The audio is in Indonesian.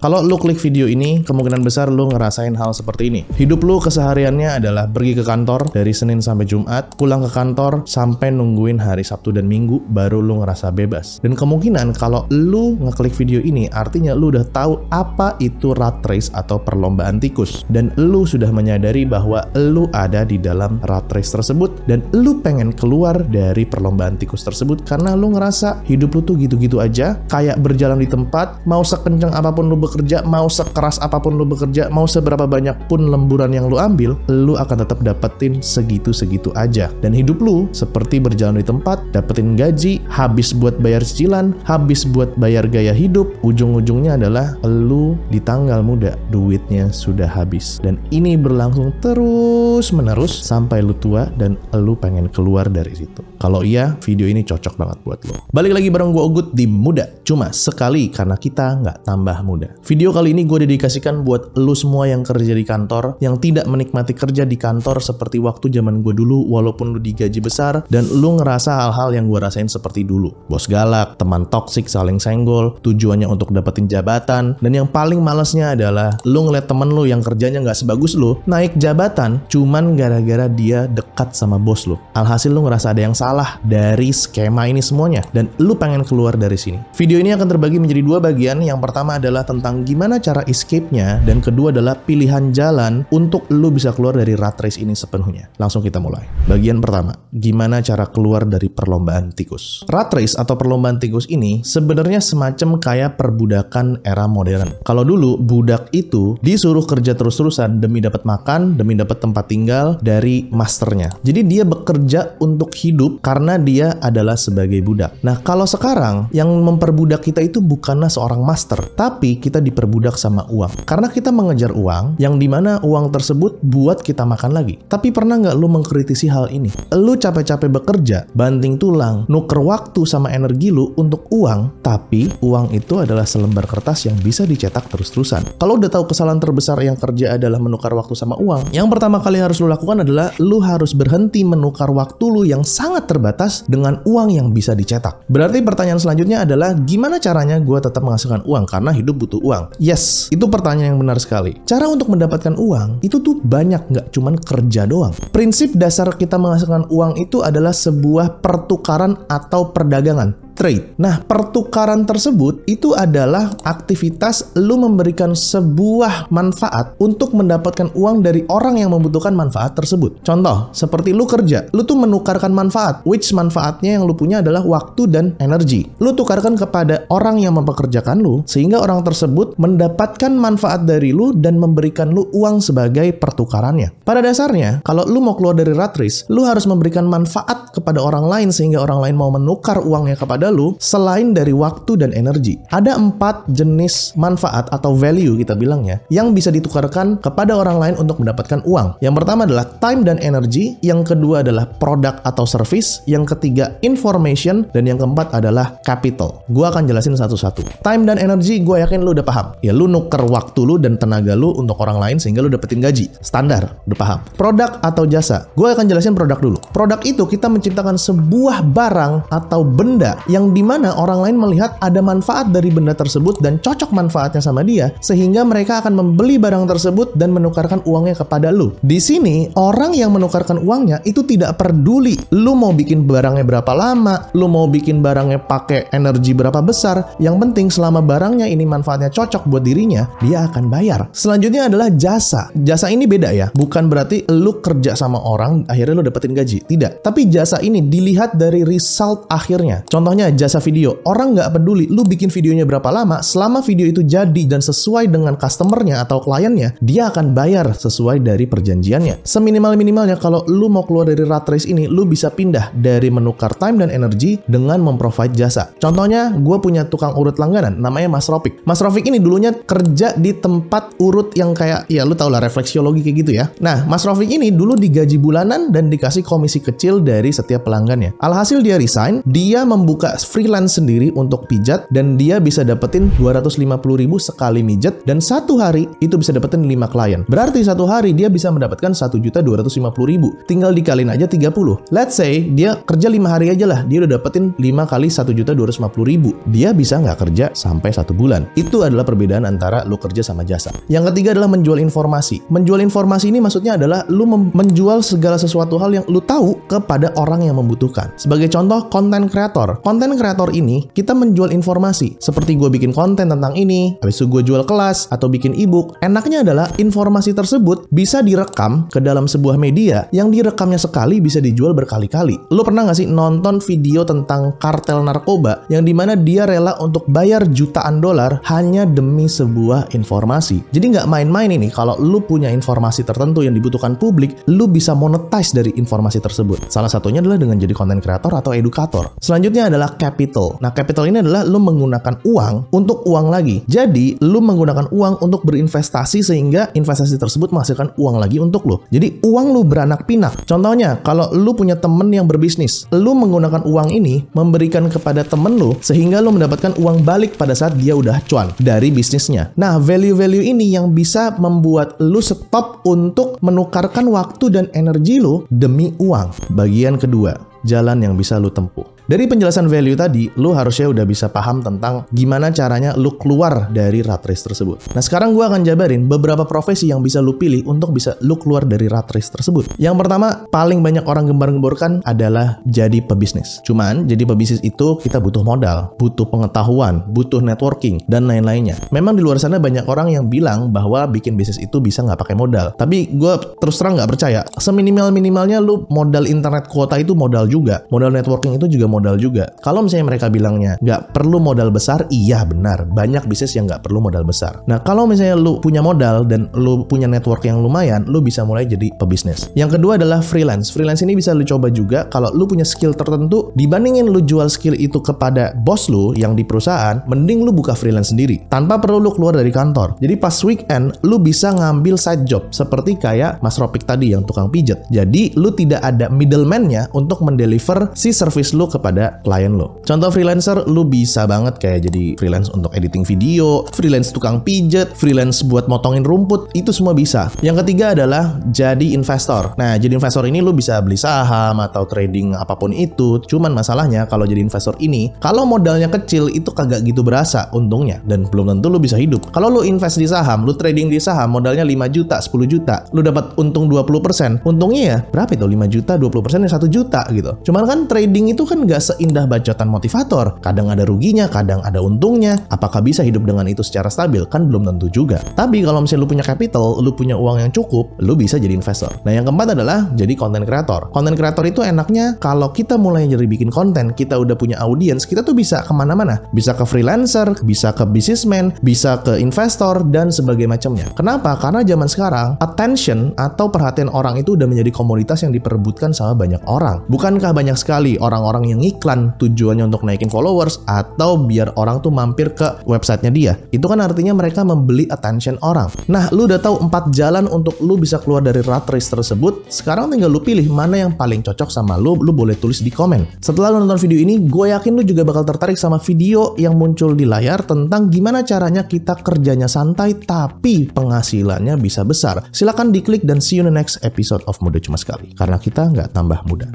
Kalau lu klik video ini, kemungkinan besar lu ngerasain hal seperti ini. Hidup lu kesehariannya adalah pergi ke kantor dari Senin sampai Jumat, pulang ke kantor sampai nungguin hari Sabtu dan Minggu baru lu ngerasa bebas. Dan kemungkinan kalau lu ngeklik video ini artinya lu udah tahu apa itu rat race atau perlombaan tikus. Dan lu sudah menyadari bahwa lu ada di dalam rat race tersebut dan lu pengen keluar dari perlombaan tikus tersebut karena lu ngerasa hidup lu tuh gitu-gitu aja, kayak berjalan di tempat, mau sekencang apapun lu bekerja, mau sekeras apapun lu bekerja, mau seberapa banyak pun lemburan yang lu ambil, lu akan tetap dapetin segitu-segitu aja. Dan hidup lu seperti berjalan di tempat, dapetin gaji, habis buat bayar cicilan, habis buat bayar gaya hidup, ujung-ujungnya adalah lu di tanggal muda, duitnya sudah habis. Dan ini berlangsung terus-menerus sampai lu tua dan lu pengen keluar dari situ. Kalau iya, video ini cocok banget buat lu. Balik lagi bareng gue Ogut di Muda. Cuma sekali karena kita nggak tambah muda. Video kali ini gue dedikasikan buat lu semua yang kerja di kantor, yang tidak menikmati kerja di kantor seperti waktu zaman gue dulu, walaupun lu digaji besar, dan lu ngerasa hal-hal yang gue rasain seperti dulu. Bos galak, teman toksik saling senggol, tujuannya untuk dapetin jabatan, dan yang paling malesnya adalah lu ngeliat temen lu yang kerjanya nggak sebagus lu, naik jabatan cuman gara-gara dia dekat sama bos lu. Alhasil lu ngerasa ada yang salah dari skema ini semuanya, dan lu pengen keluar dari sini. Video ini akan terbagi menjadi dua bagian. Yang pertama adalah tentang gimana cara escape-nya, dan kedua adalah pilihan jalan untuk lu bisa keluar dari rat race ini sepenuhnya. Langsung kita mulai. Bagian pertama, gimana cara keluar dari perlombaan tikus. Rat race atau perlombaan tikus ini sebenarnya semacam kayak perbudakan era modern. Kalau dulu budak itu disuruh kerja terus-terusan demi dapat makan, demi dapat tempat tinggal dari masternya. Jadi dia bekerja untuk hidup karena dia adalah sebagai budak. Nah, kalau sekarang yang memperbudak kita itu bukanlah seorang master, tapi kita diperbudak sama uang. Karena kita mengejar uang, yang dimana uang tersebut buat kita makan lagi. Tapi pernah nggak lu mengkritisi hal ini? Lu capek-capek bekerja, banting tulang, nuker waktu sama energi lu untuk uang, tapi uang itu adalah selembar kertas yang bisa dicetak terus-terusan. Kalau udah tahu kesalahan terbesar yang kerja adalah menukar waktu sama uang, yang pertama kali harus lu lakukan adalah lu harus berhenti menukar waktu lu yang sangat terbatas dengan uang yang bisa dicetak. Berarti pertanyaan selanjutnya adalah gimana caranya gue tetap menghasilkan uang karena hidup butuh uang? Yes, itu pertanyaan yang benar sekali. Cara untuk mendapatkan uang itu tuh banyak, nggak cuman kerja doang. Prinsip dasar kita menghasilkan uang itu adalah sebuah pertukaran atau perdagangan. Trade. Nah, pertukaran tersebut itu adalah aktivitas lu memberikan sebuah manfaat untuk mendapatkan uang dari orang yang membutuhkan manfaat tersebut. Contoh, seperti lu kerja, lu tuh menukarkan manfaat, which manfaatnya yang lu punya adalah waktu dan energi. Lu tukarkan kepada orang yang mempekerjakan lu, sehingga orang tersebut mendapatkan manfaat dari lu dan memberikan lu uang sebagai pertukarannya. Pada dasarnya, kalau lu mau keluar dari rat race, lu harus memberikan manfaat kepada orang lain sehingga orang lain mau menukar uangnya kepada lu selain dari waktu dan energi. Ada 4 jenis manfaat atau value kita bilangnya yang bisa ditukarkan kepada orang lain untuk mendapatkan uang. Yang pertama adalah time dan energy, yang kedua adalah produk atau service, yang ketiga information, dan yang keempat adalah capital. Gua akan jelasin satu-satu. Time dan energy gue yakin lu udah paham. Ya lu nuker waktu lu dan tenaga lu untuk orang lain sehingga lu dapetin gaji. Standar, udah paham. Produk atau jasa. Gue akan jelasin produk dulu. Produk itu kita menciptakan sebuah barang atau benda yang dimana orang lain melihat ada manfaat dari benda tersebut dan cocok manfaatnya sama dia, sehingga mereka akan membeli barang tersebut dan menukarkan uangnya kepada lu. Di sini, orang yang menukarkan uangnya itu tidak peduli lu mau bikin barangnya berapa lama, lu mau bikin barangnya pakai energi berapa besar, yang penting selama barangnya ini manfaatnya cocok buat dirinya, dia akan bayar. Selanjutnya adalah jasa. Jasa ini beda ya, bukan berarti lu kerja sama orang, akhirnya lu dapetin gaji. Tidak. Tapi jasa ini dilihat dari result akhirnya. Contohnya jasa video. Orang nggak peduli lu bikin videonya berapa lama, selama video itu jadi dan sesuai dengan customernya atau kliennya, dia akan bayar sesuai dari perjanjiannya. Seminimal-minimalnya kalau lu mau keluar dari rat race ini, lu bisa pindah dari menukar time dan energi dengan memprovide jasa. Contohnya, gue punya tukang urut langganan, namanya Mas Rofik. Mas Rofik ini dulunya kerja di tempat urut yang kayak, ya lu tau lah refleksiologi kayak gitu ya. Nah, Mas Rofik ini dulu digaji bulanan dan dikasih komisi komisi kecil dari setiap pelanggannya. Alhasil dia resign, dia membuka freelance sendiri untuk pijat, dan dia bisa dapetin 250.000 sekali mijet, dan satu hari itu bisa dapetin 5 klien. Berarti satu hari dia bisa mendapatkan 1.250.000. Tinggal dikalin aja 30. Let's say dia kerja 5 hari aja lah, dia udah dapetin 5 kali 1.250.000. Dia bisa nggak kerja sampai 1 bulan. Itu adalah perbedaan antara lu kerja sama jasa. Yang ketiga adalah menjual informasi. Menjual informasi ini maksudnya adalah lu menjual segala sesuatu hal yang lu tahu kepada orang yang membutuhkan. Sebagai contoh, konten kreator. Konten kreator ini kita menjual informasi. Seperti gue bikin konten tentang ini, habis itu gue jual kelas atau bikin ebook. Enaknya adalah informasi tersebut bisa direkam ke dalam sebuah media yang direkamnya sekali bisa dijual berkali-kali. Lu pernah nggak sih nonton video tentang kartel narkoba yang dimana dia rela untuk bayar jutaan dolar hanya demi sebuah informasi? Jadi nggak main-main ini. Kalau lu punya informasi tertentu yang dibutuhkan publik, lu bisa monetize dari informasi tersebut. Salah satunya adalah dengan jadi content creator atau edukator. Selanjutnya adalah capital. Nah, capital ini adalah lu menggunakan uang untuk uang lagi. Jadi, lu menggunakan uang untuk berinvestasi sehingga investasi tersebut menghasilkan uang lagi untuk lu. Jadi, uang lu beranak pinak. Contohnya, kalau lu punya temen yang berbisnis, lu menggunakan uang ini memberikan kepada temen lu sehingga lu mendapatkan uang balik pada saat dia udah cuan dari bisnisnya. Nah, value-value ini yang bisa membuat lu stop untuk menukarkan waktu dan energi lu demi uang. Bagian kedua, jalan yang bisa lu tempuh. Dari penjelasan value tadi, lu harusnya udah bisa paham tentang gimana caranya lu keluar dari rat race tersebut. Nah, sekarang gue akan jabarin beberapa profesi yang bisa lu pilih untuk bisa lu keluar dari rat race tersebut. Yang pertama, paling banyak orang gembar-gemborkan adalah jadi pebisnis. Cuman, jadi pebisnis itu kita butuh modal, butuh pengetahuan, butuh networking, dan lain-lainnya. Memang di luar sana banyak orang yang bilang bahwa bikin bisnis itu bisa nggak pakai modal. Tapi gue terus terang nggak percaya. Seminimal-minimalnya lu modal internet kuota itu modal juga. Modal networking itu juga modal juga. Kalau misalnya mereka bilangnya nggak perlu modal besar, iya benar. Banyak bisnis yang nggak perlu modal besar. Nah, kalau misalnya lu punya modal dan lu punya network yang lumayan, lu bisa mulai jadi pebisnis. Yang kedua adalah freelance. Freelance ini bisa lu coba juga kalau lu punya skill tertentu. Dibandingin lu jual skill itu kepada bos lu yang di perusahaan, mending lu buka freelance sendiri. Tanpa perlu lu keluar dari kantor. Jadi pas weekend, lu bisa ngambil side job. Seperti kayak Mas Ropik tadi yang tukang pijet. Jadi lu tidak ada middleman-nya untuk mendeliver si service lu kepada klien lo. Contoh freelancer, lu bisa banget kayak jadi freelance untuk editing video, freelance tukang pijet, freelance buat motongin rumput, itu semua bisa. Yang ketiga adalah jadi investor. Nah, jadi investor ini lu bisa beli saham atau trading apapun itu. Cuman masalahnya kalau jadi investor ini, kalau modalnya kecil itu kagak gitu berasa untungnya dan belum tentu lu bisa hidup. Kalau lu invest di saham, lu trading di saham modalnya 5 juta, 10 juta, lu dapat untung 20%. Untungnya ya berapa itu? 5 juta, 20% ya 1 juta gitu. Cuman kan trading itu kan nggak seindah bacotan motivator. Kadang ada ruginya, kadang ada untungnya. Apakah bisa hidup dengan itu secara stabil? Kan belum tentu juga. Tapi kalau misalnya lu punya capital, lu punya uang yang cukup, lu bisa jadi investor. Nah, yang keempat adalah jadi content creator. Content creator itu enaknya kalau kita mulai jadi bikin konten, kita udah punya audience, kita tuh bisa kemana-mana. Bisa ke freelancer, bisa ke businessman, bisa ke investor, dan sebagainya macamnya. Kenapa? Karena zaman sekarang, attention atau perhatian orang itu udah menjadi komoditas yang diperebutkan sama banyak orang. Bukankah banyak sekali orang-orang yang iklan tujuannya untuk naikin followers atau biar orang tuh mampir ke websitenya dia? Itu kan artinya mereka membeli attention orang. Nah, lu udah tahu 4 jalan untuk lu bisa keluar dari rat race tersebut. Sekarang tinggal lu pilih mana yang paling cocok sama lu boleh tulis di komen. Setelah lu nonton video ini, gue yakin lu juga bakal tertarik sama video yang muncul di layar tentang gimana caranya kita kerjanya santai tapi penghasilannya bisa besar. Silahkan diklik dan see you in the next episode of Muda Cuma Sekali. Karena kita nggak tambah muda.